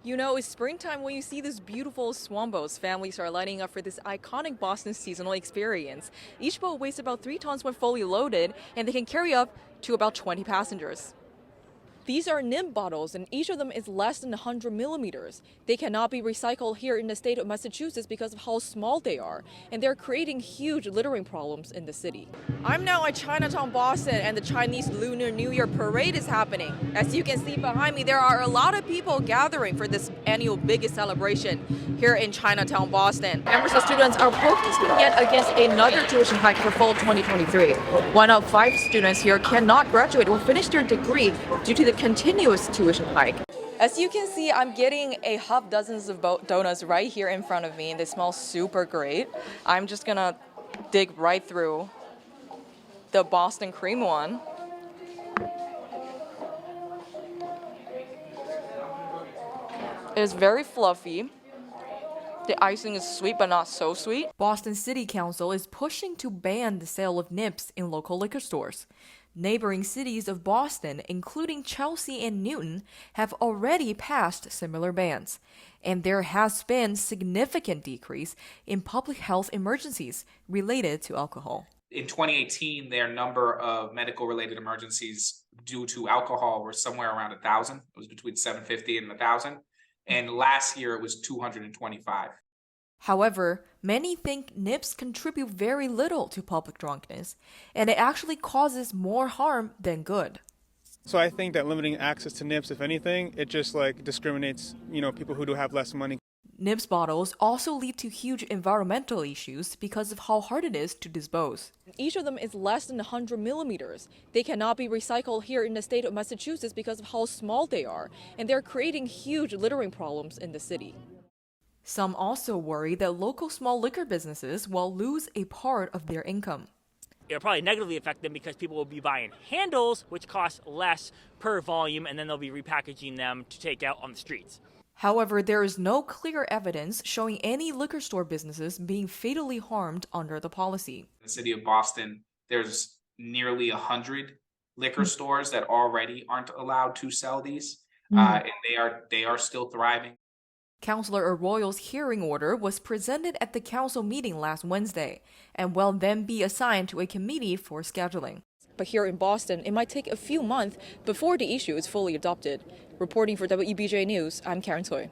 You know, it's springtime when you see these beautiful swan boats. Families are lining up for this iconic Boston seasonal experience. Each boat weighs about 3 tons when fully loaded, and they can carry up to about 20 passengers. These are NIM bottles, and each of them is less than 100 millimeters. They cannot be recycled here in the state of Massachusetts because of how small they are, and they're creating huge littering problems in the city. I'm now at Chinatown, Boston, and the Chinese Lunar New Year parade is happening. As you can see behind me, there are a lot of people gathering for this annual biggest celebration here in Chinatown, Boston. Members of students are protesting yet against another tuition hike for fall 2023. One out of 5 students here cannot graduate or finish their degree due to the continuous tuition hike. As you can see, I'm getting a half dozens of donuts right here in front of me, and they smell super great. I'm just gonna dig right through the Boston cream one. It's very fluffy. The icing is sweet, but not so sweet. Boston City Council is pushing to ban the sale of nips in local liquor stores. Neighboring cities of Boston, including Chelsea and Newton, have already passed similar bans. And there has been significant decrease in public health emergencies related to alcohol. In 2018, their number of medical-related emergencies due to alcohol were somewhere around 1,000. It was between 750 and 1,000. And last year, it was 225. However, many think nips contribute very little to public drunkenness, and it actually causes more harm than good. So I think that limiting access to nips, if anything, it just discriminates, people who do have less money. Nibs bottles also lead to huge environmental issues because of how hard it is to dispose. Each of them is less than 100 millimeters. They cannot be recycled here in the state of Massachusetts because of how small they are, and they're creating huge littering problems in the city. Some also worry that local small liquor businesses will lose a part of their income. It'll probably negatively affect them because people will be buying handles, which cost less per volume, and then they'll be repackaging them to take out on the streets. However, there is no clear evidence showing any liquor store businesses being fatally harmed under the policy. In the city of Boston, there's nearly 100 liquor stores that already aren't allowed to sell these, and they are still thriving. Councillor Arroyo's hearing order was presented at the council meeting last Wednesday and will then be assigned to a committee for scheduling. But here in Boston, it might take a few months before the issue is fully adopted. Reporting for WEBJ News, I'm Karen Toy.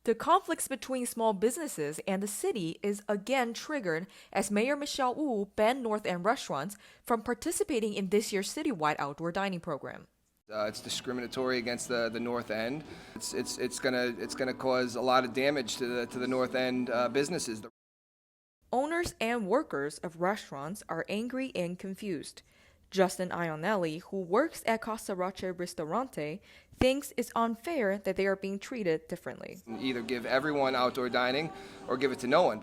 The conflicts between small businesses and the city is again triggered as Mayor Michelle Wu banned North End restaurants from participating in this year's citywide outdoor dining program. It's discriminatory against the North End. It's gonna cause a lot of damage to the North End businesses. Owners and workers of restaurants are angry and confused. Justin Ionelli, who works at Casa Roche Ristorante, thinks it's unfair that they are being treated differently. Either give everyone outdoor dining or give it to no one.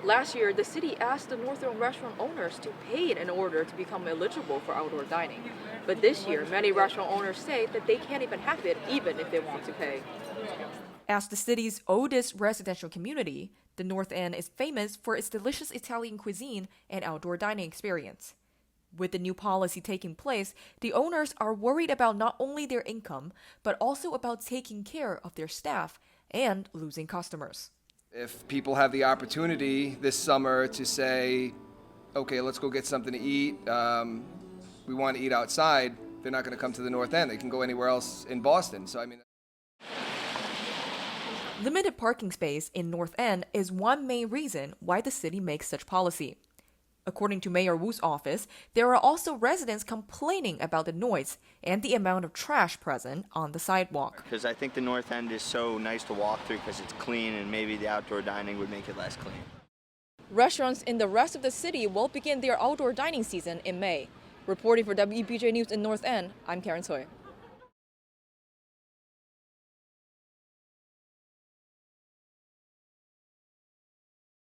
Last year, the city asked the Northern restaurant owners to pay in order to become eligible for outdoor dining. But this year, many restaurant owners say that they can't even have it even if they want to pay. As the city's oldest residential community, the North End is famous for its delicious Italian cuisine and outdoor dining experience. With the new policy taking place, the owners are worried about not only their income, but also about taking care of their staff and losing customers. If people have the opportunity this summer to say, okay, let's go get something to eat, we want to eat outside, they're not going to come to the North End. They can go anywhere else in Boston. Limited parking space in North End is one main reason why the city makes such policy. According to Mayor Wu's office, there are also residents complaining about the noise and the amount of trash present on the sidewalk. Because I think the North End is so nice to walk through because it's clean, and maybe the outdoor dining would make it less clean. Restaurants in the rest of the city will begin their outdoor dining season in May. Reporting for WEBJ News in North End, I'm Karen Toy.